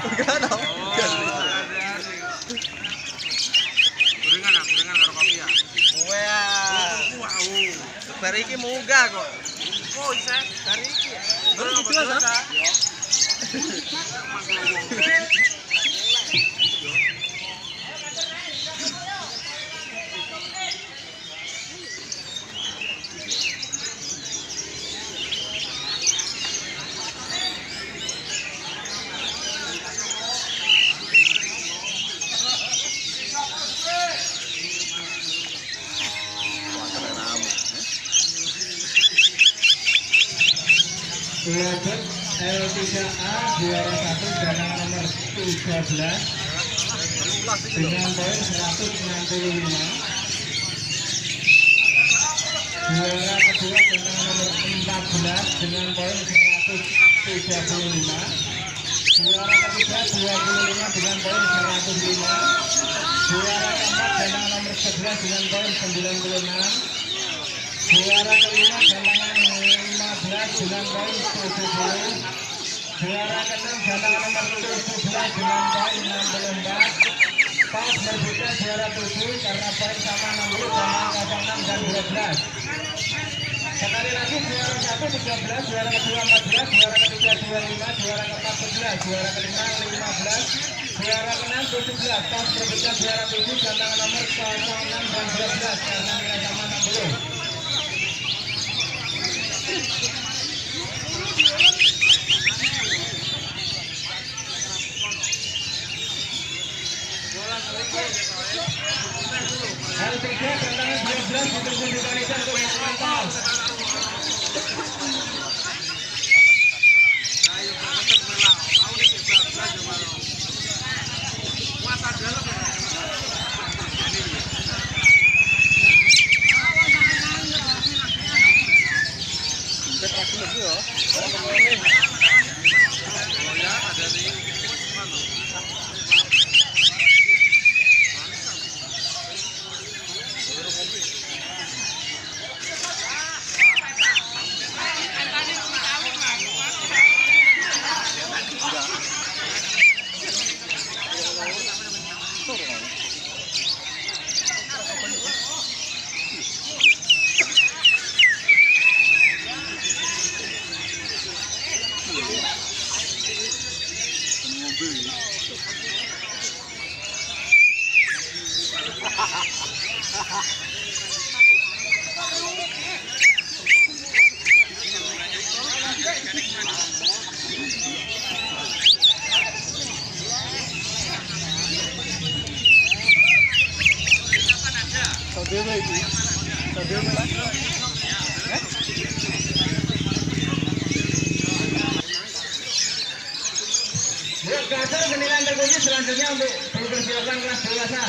Gimana? Gorengan karo kopi ya. Wah. Bari iki munggah kok. Oh, isa. Bari iki. Baru gitu aja. Globet L3A juara 1 dengan nomor 13 dengan poin 165. Juara kedua dengan nomor 14 dengan poin 135. Juara ketiga 25 dengan poin 105. Juara keempat dengan nomor 11 dengan poin 96. Juara kelima gantangan 15 dengan poin 70. Juara keenam gantangan nomor 17 dengan poin 64. Pas berbeda juara 7 karena poin sama 60 gantangan 06 dan 12. Sekali lagi juara 1 13, juara kedua 14, juara ketiga 25, juara keempat 11, juara kelima 15, juara keenam 17. Pas berbeda juara 7 gantangan nomor 06 dan 12 karena nilai sama 60. L3 gantangan 12 ditunggu dibalikan untuk yang frontal. Gagal penilaian terkunci selanjutnya untuk dipersiapkan kelas dewasa.